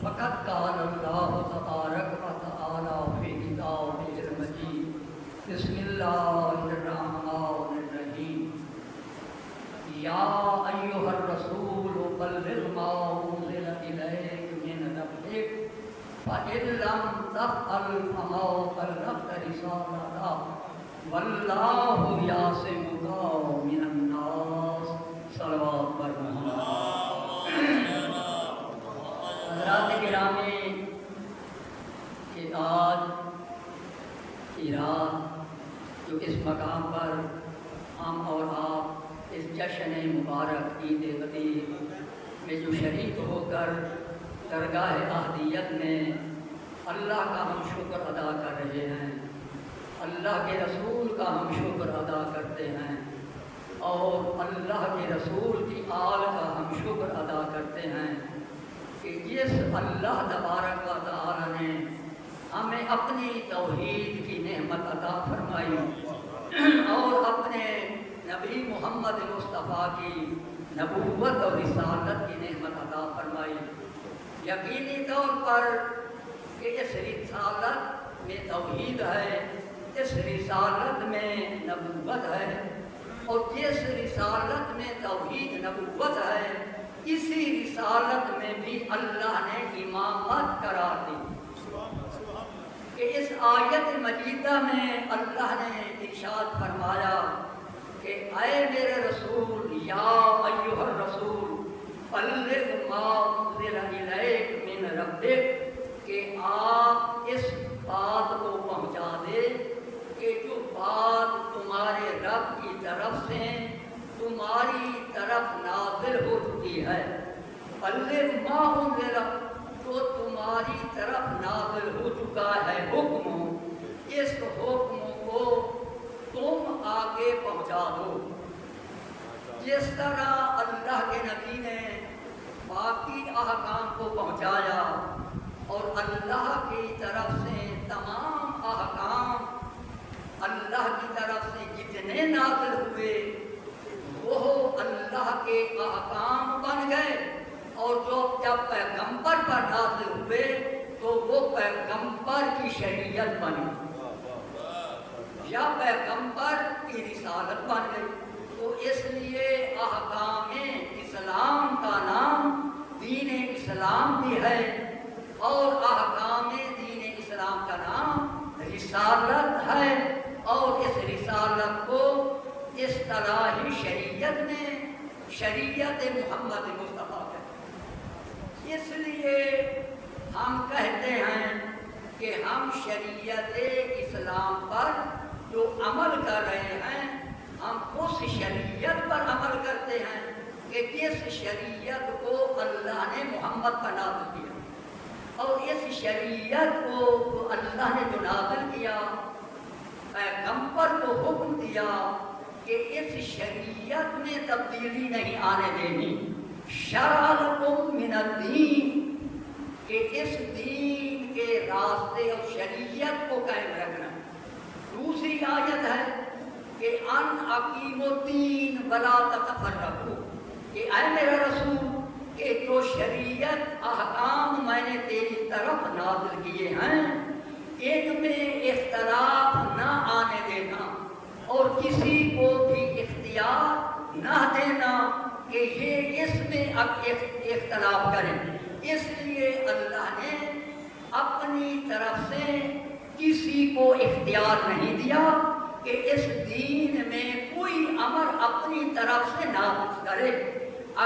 فقد قال اللہ تبارک و تعالی فی کتابہ المجید بسم اللہ الرحمن الرحیم یا ایھا الرسول بلغ ما انزل الیک من ربک فإن لم تفعل فما بلغت رسالتہ واللہ یعصمک من الناس صلوات بر محمد۔ حضرات گرامی، کہ آج کی رات جو اس مقام پر ہم اور آپ اس جشن مبارک عید غدیر میں جو شریک ہو کر درگاہ احدیت میں اللہ کا ہم شکر ادا کر رہے ہیں، اللہ کے رسول کا ہم شکر ادا کرتے ہیں اور اللہ کے رسول کی آل کا ہم شکر ادا کرتے ہیں کہ جس اللہ تبارک و تعالی نے ہمیں اپنی توحید کی نعمت عطا فرمائی اور اپنے نبی محمد مصطفیٰ کی نبوت اور رسالت کی نعمت عطا فرمائی۔ یقینی طور پر کہ اس رسالت میں توحید ہے، اس رسالت میں نبوت ہے، اور جس رسالت میں توحید نبوت ہے اسی رسالت میں بھی اللہ نے امامت قرار دی کہ اس آیت مجیدہ میں اللہ نے ارشاد فرمایا کہ اے میرے رسول یا ایھا الرسول بلغ ما انزل الیک من ربک، کہ آپ اس بات کو پہنچا دے کہ جو بات تمہارے رب کی طرف سے تمہاری طرف نازل ہو چکی ہے، بلغ ما انزل، جو تمہاری طرف نازل ہو چکا ہے حکم، اس حکم کو تم آگے پہنچا دو۔ جس طرح اللہ کے نبی نے باقی احکام کو پہنچایا اور اللہ کی طرف سے تمام احکام اللہ کی طرف سے جتنے نازل ہوئے وہ اللہ کے احکام بن گئے، اور جو جب پیغمبر پر نازل ہوئے تو وہ پیغمبر کی شریعت بن گئی یا پیغمبر کی رسالت بن گئی۔ تو اس لیے احکام اسلام کا نام دین اسلام بھی ہے اور احکام دین اسلام کا نام رسالت ہے، اور اس رسالت کو اصطلاحی شریعت میں شریعت محمد مصطفیٰ ہے۔ اس لیے ہم کہتے ہیں کہ ہم شریعت اسلام پر جو عمل کر رہے ہیں ہم اس شریعت پر عمل کرتے ہیں کہ جس شریعت کو اللہ نے محمد پر نازل کیا، اور اس شریعت کو اللہ نے جو نازل کیا پیغمبر کو حکم دیا کہ اس شریعت میں تبدیلی نہیں آنے دینی، شرع لکم من الدین، کہ اس دین کے راستے اور شریعت کو قائم رکھنا۔ دوسری آیت ہے کہ ان اقیموا الدین ولا تتفرقوا، کہ اے میرا رسول کہ جو شریعت احکام میں نے تیری طرف نازل کیے ہیں ان میں اختلاف نہ آنے دینا اور کسی کو بھی اختیار نہ دینا کہ یہ اس میں اختلاف کریں۔ اس لیے اللہ نے اپنی طرف سے کسی کو اختیار نہیں دیا کہ اس دین میں کوئی امر اپنی طرف سے نافذ کرے۔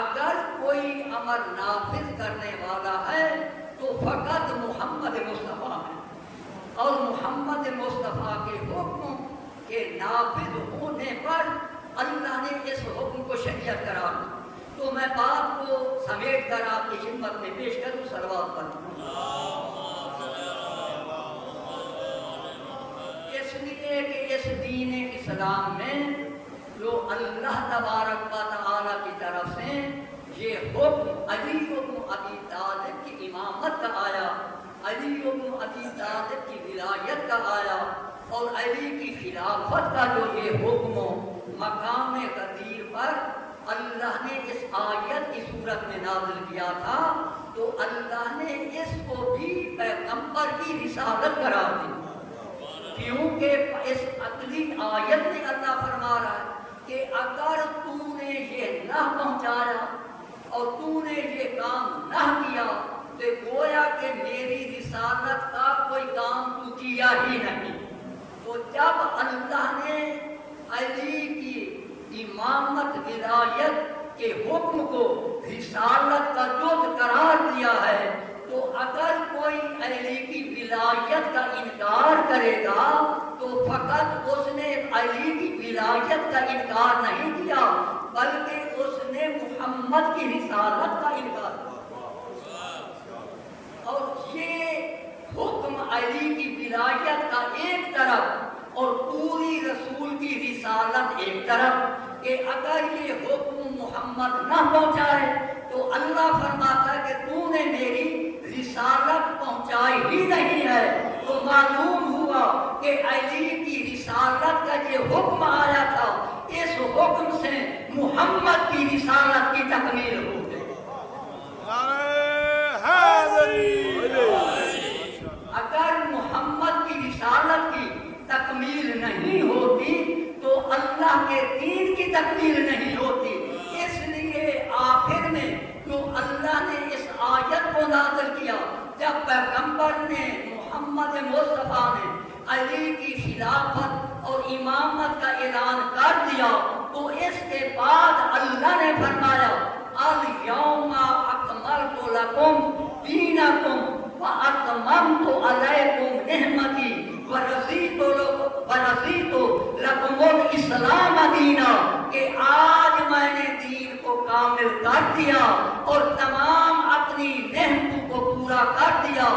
اگر کوئی امر نافذ کرنے والا ہے تو فقط محمد مصطفیٰ ہے، اور محمد مصطفیٰ کے حکم کے نافذ ہونے پر اللہ نے اس حکم کو شریعت قرار دیا۔ تو میں بات کو سمیٹ کر آپ کی خدمت میں پیش کروں، صلوات پڑھوں۔ اس لیے کہ اس دین اسلام میں جو اللہ تبارک و تعالی کی طرف سے یہ حکم علی بن ابی طالب کی امامت کا آیا، علی بن ابی طالب کی ولایت کا آیا، اور علی کی خلافت کا جو یہ حکم مقام غدیر پر اللہ نے اس آیت کی صورت میں نازل کیا تھا، تو اللہ نے اس پیغمبر کی رسالت قرار دی، کیونکہ اس اگلی آیت میں اللہ فرما رہا ہے کہ اگر تو نے یہ نہ پہنچایا اور تو نے یہ کام نہ کیا تو گویا کہ میری رسالت کا کوئی کام تو کیا ہی نہیں۔ تو جب اللہ نے علی کی امامت ولایت کے حکم کو رسالت کا جز قرار دیا ہے، تو اگر کوئی علی کی ولایت کا انکار کرے گا تو فقط اس نے علی کی ولایت کا انکار نہیں کیا بلکہ اس نے محمد کی رسالت کا انکار کیا۔ اور یہ حکم علی کی ولایت کا ایک طرف اور پوری رسول کی رسالت ایک طرف، کہ اگر یہ حکم محمد نہ پہنچائے تو اللہ فرماتا ہے کہ تو نے میری رسالت پہنچائی ہی نہیں ہے۔ تو معلوم ہوا کہ علی کی رسالت کا یہ حکم آیا تھا، اس حکم سے محمد کی رسالت کی تکمیل ہو گئی۔ اگر محمد کی رسالت کی تکمیل نہیں ہوتی تو اللہ کے دین کی تکمیل نہیں ہوتی۔ اس لیے آخر میں جو اللہ نے اس آیت کو نازل کیا، جب پیغمبر نے محمد مصطفیٰ نے علی کی خلافت اور امامت کا اعلان کر دیا تو اس کے بعد اللہ نے فرمایا الیوم اکملت لکم دینکم واتممت علیکم نعمتی ورضیت لکم الاسلام دینا، کہ آج میں نے دین کو کامل کر دیا اور تمام اپنی نعمتوں کو پورا کر دیا۔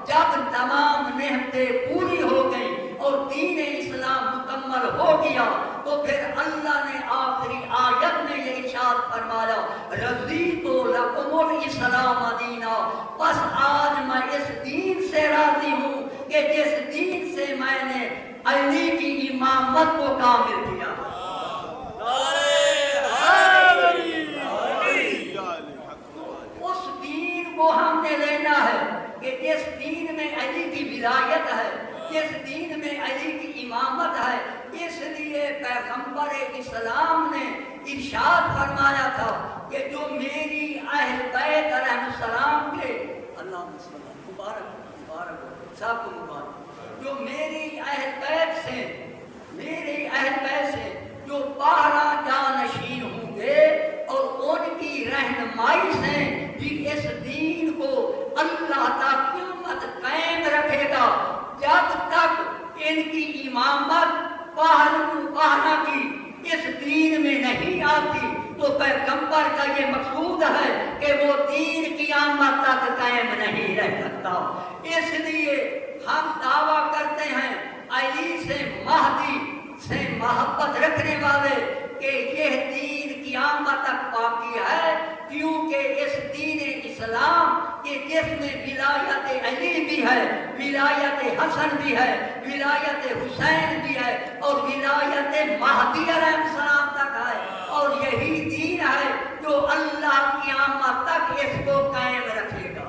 جب تمام نعمتیں پوری ہو گئیں اور دین اسلام مکمل ہو گیا تو پھر اللہ نے آخری آیت میں یہ ارشاد فرمایا رضیت لکم الاسلام دینا، بس آج میں اس دین سے راضی ہوں کہ جس دین سے میں نے علی کی امامت کو کامل کیا۔ اس دین کو ہم نے لینا ہے کہ جس دین میں علی کی ولایت ہے، جس دین میں علی کی امامت ہے۔ اس لیے پیغمبر اسلام نے ارشاد فرمایا تھا کہ جو میری اہل بیت علیہ السلام کے اللہ مبارک سب کو مبارک، جو میری اہل بیت سے جو 12 جانشین ہوں گے اور ان کی رہنمائی سے بھی اس دین کو اللہ تک قیامت قائم رکھے گا۔ جب تک ان کی امامت 12 کی اس دین میں نہیں آتی تو پیغمبر کا یہ مقصود ہے کہ وہ دین قیامت تک قائم نہیں رہ سکتا۔ اس لیے ہم دعویٰ کرتے ہیں علی سے مہدی سے محبت رکھنے والے کہ یہ دین قیامت تک باقی ہے، کیونکہ اس دین اسلام کے جس میں ولایت علی بھی ہے، ولایت حسن بھی ہے، ولایت حسین بھی ہے اور ولایت مہدی علیہ السلام تک ہے، اور یہی دین ہے جو اللہ قیامت تک اس کو قائم رکھے گا۔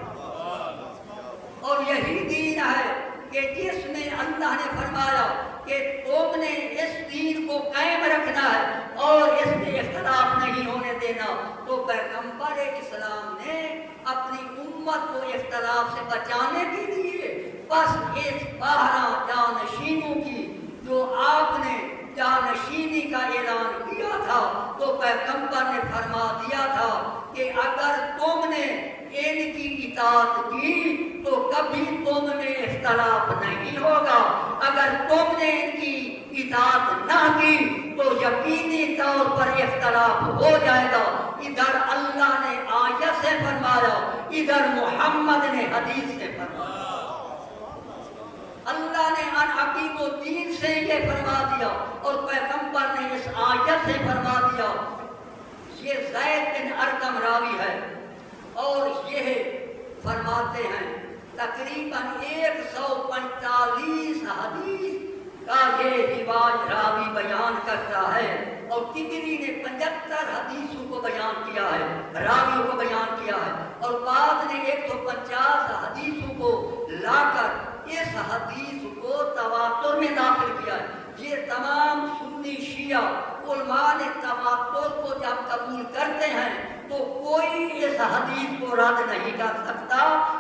اور یہی دین ہے کہ جس میں اللہ نے فرمایا کہ تم نے اس دین کو قائم رکھنا ہے اور اس میں اختلاف نہیں ہونے دینا، تو پیغمبر اسلام نے اپنی امت کو اختلاف سے بچانے کے لیے بس اس 12 جانشینوں کی جو آپ نے جانشینی کا اعلان کیا تھا تو پیغمبر نے فرما دیا تھا کہ اگر تم نے ان کی اطاعت کی تو کبھی تم میں اختلاف نہیں ہوگا، اگر تم نے ان کی اطاعت نہ کی تو یقینی طور پر اختلاف ہو جائے گا۔ ادھر اللہ نے آیت سے فرمایا، ادھر محمد نے حدیث سے فرمایا۔ اللہ نے ان حکیم الدین سے یہ فرما دیا اور پیغمبر نے اس آیت سے فرما دیا۔ یہ زید بن ارقم راوی ہے اور یہ فرماتے ہیں تقریباً 145 حدیث کا یہ رواج راوی بیان کرتا ہے، اور تبری نے 75 حدیثوں کو بیان کیا ہے، راویوں کو بیان کیا ہے، اور بعد نے 150 حدیثوں کو لا رد نہیں کر سکتا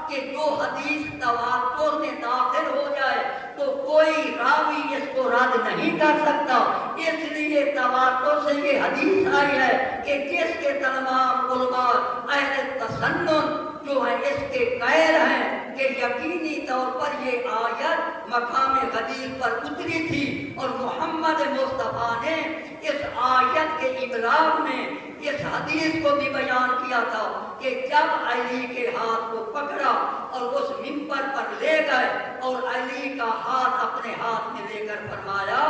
کہ جو حدیث تواتر میں داخل ہو جائے تو کوئی راوی اس کو رد نہیں کر سکتا. اس لیے تواتر سے یہ حدیث آئی ہے کہ جس کے تمام علماء اہل تسنن جو ہے اس کے قائل ہیں کہ یقینی طور پر یہ آیت مقام غدیر پر اتری تھی، اور محمد مصطفیٰ نے اس آیت کے ابلاغ میں اس حدیث کو بھی بیان کیا تھا کہ جب علی کے ہاتھ کو پکڑا اور اس منبر پر لے گئے اور علی کا ہاتھ اپنے ہاتھ میں لے کر فرمایا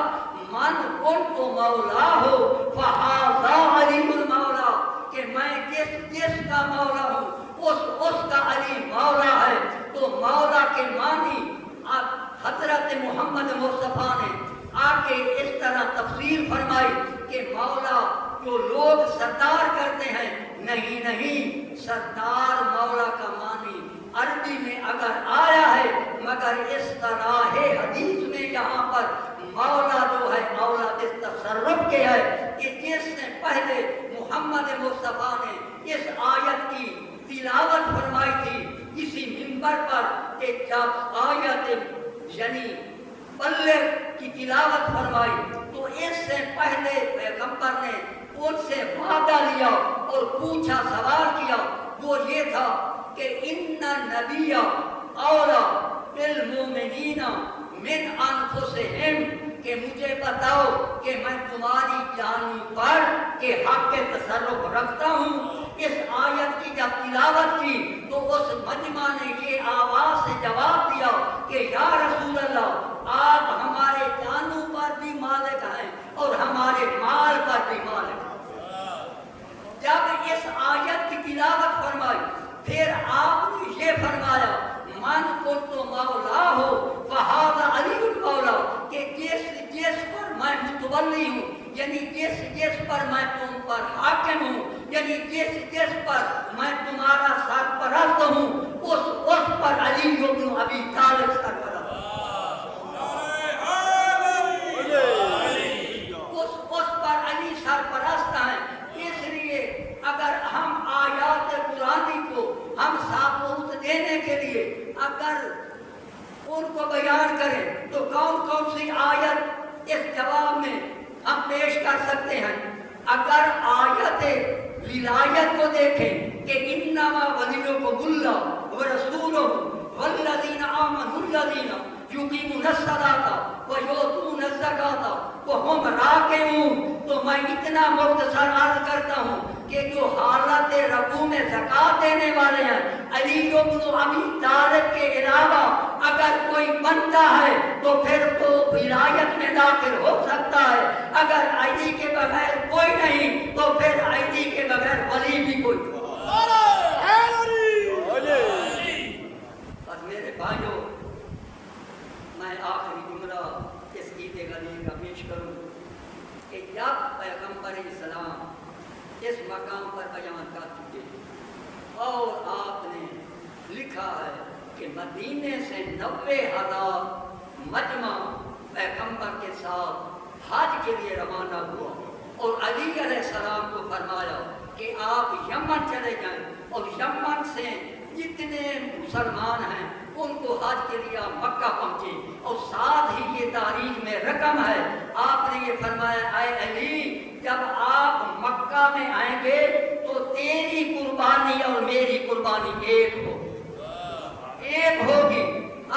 من کنت مولا ہو فہذا علی المولا، کہ میں جس کا مولا ہوں اس کا علی مولا ہے. تو مولا کے معنی حضرت محمد مصطفیٰ نے آ کے اس طرح تفسیر فرمائی کہ مولا جو لوگ سردار کرتے ہیں، نہیں، سردار مولا کا معنی عربی میں اگر آیا ہے مگر اس طرح حدیث میں یہاں پر مولا جو ہے مولا اس تصرف کے ہے کہ جس سے پہلے محمد مصطفیٰ نے اس آیت کی تلاوت فرمائی تھی اسی منبر پر کہ جب آیت یعنی بلغ کی تلاوت فرمائی تو اس سے پہلے پیغمبر نے ان سے وعدہ لیا اور پوچھا، سوال کیا، وہ یہ تھا کہ ان نبی اولا بالمؤمنین من انفسہم، کہ مجھے بتاؤ کہ میں تمہاری جان پر کہ حق کے تصرف رکھتا ہوں. اس آیت کی جب تلاوت کی تو اس مجمع نے یہ آواز سے جواب دیا کہ یا رسول اللہ آپ ہمارے جانوں پر بھی مالک ہیں اور ہمارے مال پر بھی مالک ہیں. جب اس آیت کی تلاوت فرمائی پھر آپ نے یہ فرمایا من کنت مولا ہو فہذا علی المولا، کہ جس پر میں متولی ہوں یعنی جس پر میں تم پر حاکم ہوں یعنی جس پر میں تمہارا سرپرست ہوں اس پر علی بن ابی طالب سرپرست، اس پر علی سرپرست ہیں. اس لیے اگر ہم آیات قرآنی کو ہم ثابت دینے کے لیے اگر ان کو بیان کریں تو کون سی آیت اس جواب میں ہم پیش کر سکتے ہیں؟ اگر آیت ولایت کو دیکھیں کہ انما ولیکم اللہ ورسولہ والذین آمنوا الذین یقیمون الصلاۃ ویؤتون الزکاۃ وہم راکعون، تو میں اتنا مختصر عرض کرتا ہوں کہ جو حالت رکوع میں زکات دینے والے ہیں علی بن ابی طالب کے علاوہ اگر کوئی بندہ ہے تو پھر تو ولایت میں داخل ہو سکتا ہے، اگر علی کے بغیر کوئی نہیں تو پھر علی کے بغیر ولی بھی کوئی. بس میرے بھائیوں، میں آخری جملہ اس عید غدیر کا پیش کروں کہ جب پیغمبر اسلام اس مقام پر بیان کر چکے اور آپ نے لکھا ہے کہ مدینے سے 90,000 مجمع پیغمبر کے ساتھ حج کے لیے روانہ ہوا اور علی علیہ السلام کو فرمایا کہ آپ یمن چلے جائیں اور یمن سے جتنے مسلمان ہیں ان کو حج کے لیے مکہ پہنچے، اور ساتھ ہی یہ تاریخ میں رقم ہے آپ نے یہ فرمایا اے علی جب آپ مکہ میں آئیں گے تو تیری قربانی اور میری قربانی ایک ہوگی.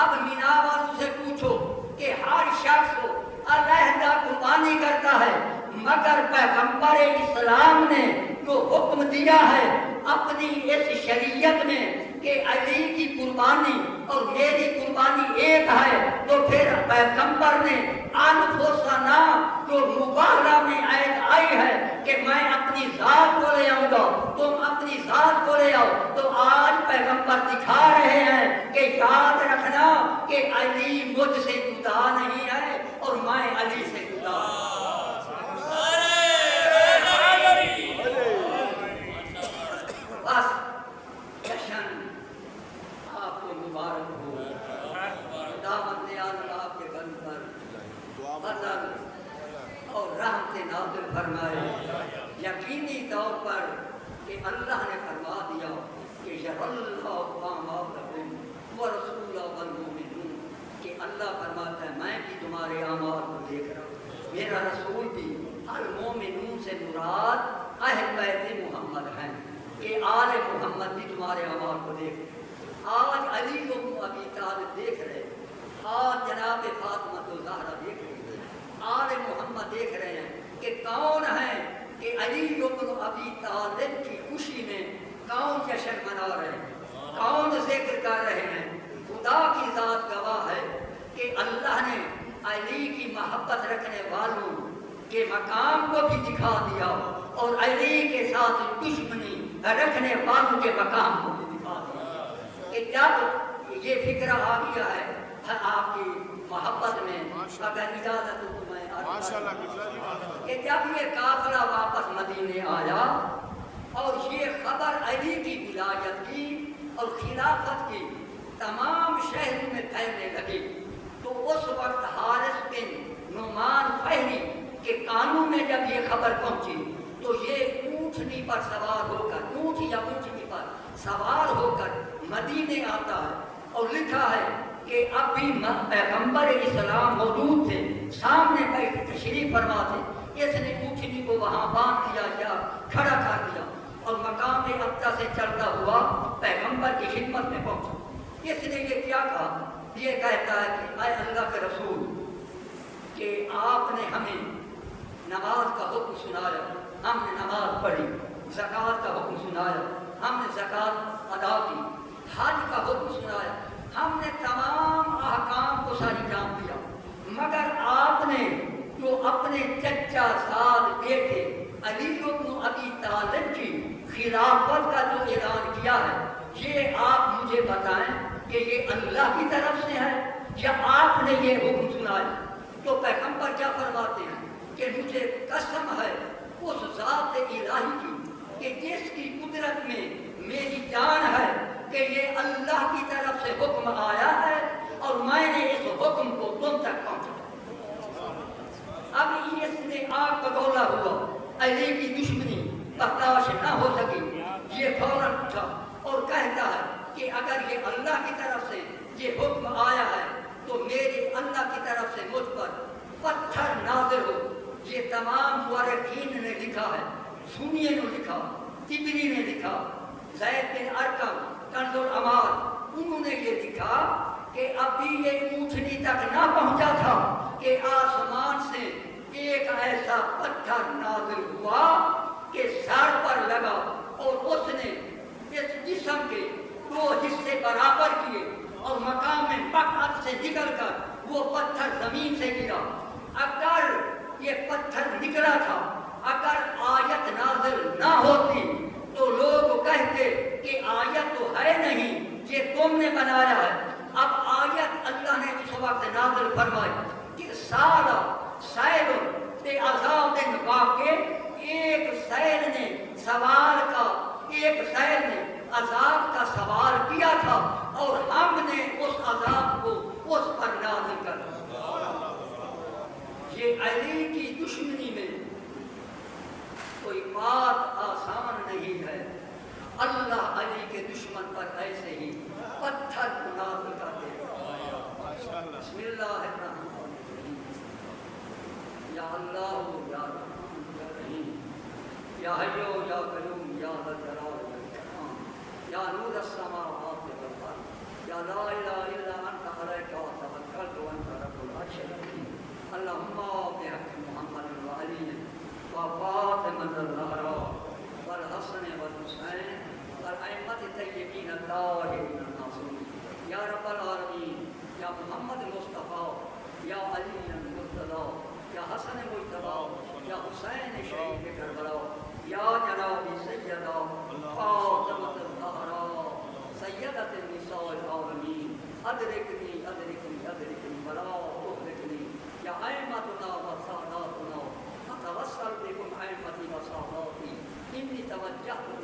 اب مینا والوں سے پوچھو کہ ہر شخص علیحدہ قربانی کرتا ہے مگر پیغمبر اسلام نے جو حکم دیا ہے اپنی اس شریعت میں کہ علی کی قربانی اور میری قربانی ایک ہے، تو پھر پیغمبر نے انفسنا جو مبالغہ میں آیت آئی ہے کہ میں اپنی ذات کو لے آؤں گا تم اپنی ذات کو لے آؤ، تو آج پیغمبر دکھا رہے ہیں کہ یاد رکھنا کہ علی مجھ سے جدا نہیں ہے اور میں علی سے جدا ہوں. بس جشن آپ کو مبارک ہو، خداوند عالم آپ کے گھر پر فضل اور رحمت نازل فرمائے. یقینی طور پر کہ اللہ نے فرما دیا کہ یَرَى اللَّهُ أَعْمَالَكُمْ وَرَسُولُهُ وَالْمُؤْمِنُونَ کہ اللہ فرماتا ہے میں بھی تمہارے اعمال کو دیکھ رہا ہوں، میرا رسول بھی۔ المومنون سے مراد اہل بیت محمد ہیں کہ آل محمد بھی تمہارے اعمال کو دیکھ رہے ہیں۔ آج علی بن ابی طالب دیکھ رہے ہیں، آج جناب فاطمہ الزہرا دیکھ رہے ہیں، آل محمد دیکھ رہے ہیں کہ کون ہیں کہ علی بن ابی طالب کی خوشی میں کون جشن منا رہے ہیں، کون ذکر کر رہے ہیں۔ خدا کی ذات گواہ ہے کہ اللہ نے علی کی محبت رکھنے والوں کے مقام کو بھی دکھا دیا اور علی کے ساتھ دشمنی رکھنے والوں کے مقام کو بھی دکھا دیا کہ جب یہ فکرہ آ گیا ہے آپ کی محبت میں، اگر اجازت ہو تو میں کہ جب یہ قافلہ واپس مدینے آیا اور یہ خبر علی کی ولایت کی اور خلافت کی تمام شہروں میں پھیلنے لگی، تو اس وقت حارث بن نعمان فہری کے کانوں میں جب یہ خبر پہنچی تو یہ اونٹنی پر سوار ہو کر، اونٹ یا اونٹنی پر سوار ہو کر مدینے آتا ہے اور لکھا ہے کہ اب بھی پیغمبر اسلام موجود تھے، سامنے بیٹھ تشریف فرما تھے، اس نے اونٹنی کو وہاں باندھ دیا یا کھڑا کر دیا اور مقام ابتا سے چلتا ہوا پیغمبر کی خدمت میں پہنچا۔ اس نے یہ کیا کہا؟ یہ کہتا ہے کہ اے اللہ کے رسول کہ آپ نے ہمیں نماز کا حکم سنایا، ہم نے نماز پڑھی، زکوٰۃ کا حکم سنایا، ہم نے زکوٰۃ ادا کی، حج کا حکم سنایا، ہم نے تمام احکام کو ساری جان دیا، مگر آپ نے جو اپنے چچا سال بیٹے علی بن ابی طالب کی خلافت کا جو اعلان کیا ہے، یہ آپ مجھے بتائیں کہ یہ اللہ کی طرف سے ہے یا آپ نے یہ حکم سنایا؟ تو پیغمبر کیا فرماتے ہیں کہ مجھے قسم ہے اس ذات الہی کی کہ جس کی قدرت میں میری جان ہے کہ یہ اللہ کی طرف سے حکم آیا ہے اور میں نے اس حکم کو تم تک پہنچایا۔ اب اس نے آگ بگولا ہوا، علی کی دشمنی برداشت نہ ہو سکی، یہ فوراً اٹھا اور کہتا ہے کہ اگر یہ اللہ کی طرف سے یہ حکم آیا ہے تو میری اللہ کی طرف سے مجھ پر پتھر نازل ہو۔ یہ تمام مورخین نے لکھا ہے، سنیے نے لکھا، طبری نے لکھا، زید بن ارقم کنز العمال انہوں نے یہ لکھا کہ ابھی یہ اونٹنی تک نہ پہنچا تھا کہ آسمان سے ایک ایسا پتھر نازل ہوا کہ سر پر لگا اور اس نے اس جسم کے دو حصے برابر کیے اور مقام مقعد سے نکل کر وہ پتھر زمین سے گرا۔ اگر یہ پتھر نکلا تھا، اگر آیت نازل نہ ہوتی تو لوگ کہتے کہ آیت تو ہے نہیں، یہ تم نے بنایا ہے۔ اب آیت اللہ نے اس وقت نازل فرمائی کہ سارا سیل تے عذاب واقع، ایک سیل نے سوال کا، ایک سیل نے عذاب کا سوال کیا تھا اور ہم نے اس عذاب کو اس پر نازل کر دیا۔ یہ علی کی دشمنی میں کوئی بات آسان نہیں ہے۔ اللہ علی کے دشمن پر ایسے ہی پتھر کو نازل کر دے۔ بسم اللہ الرحمن الرحیم، یا اللہ یا رحمان یا رحیم، یا حی یا قیوم یا ذا الجلال والاکرام، یا نور السماوات والارض، یا لا الہ الا انت علیک توکلت وانت رب العرش العظیم، اللہم بحق محمد وعلی وفاطمۃ الزہراء والحسن والحسین والائمۃ الطیبین الطاہرین المعصومین، یا رب العالمین، یا محمد مصطفیٰ، یا علی المرتضیٰ، یا حسن مجتبیٰ، یا حسین شہید کربلا، یا جناب سیدہ فاطمۃ الزہراء سیدۃ النساء العالمین، ادرکنی ادرکنی ادرکنی ولا تہلکنی، یا ائمتنا و ساداتنا اتوسل بکم ائمتی و ساداتی، انی توجہت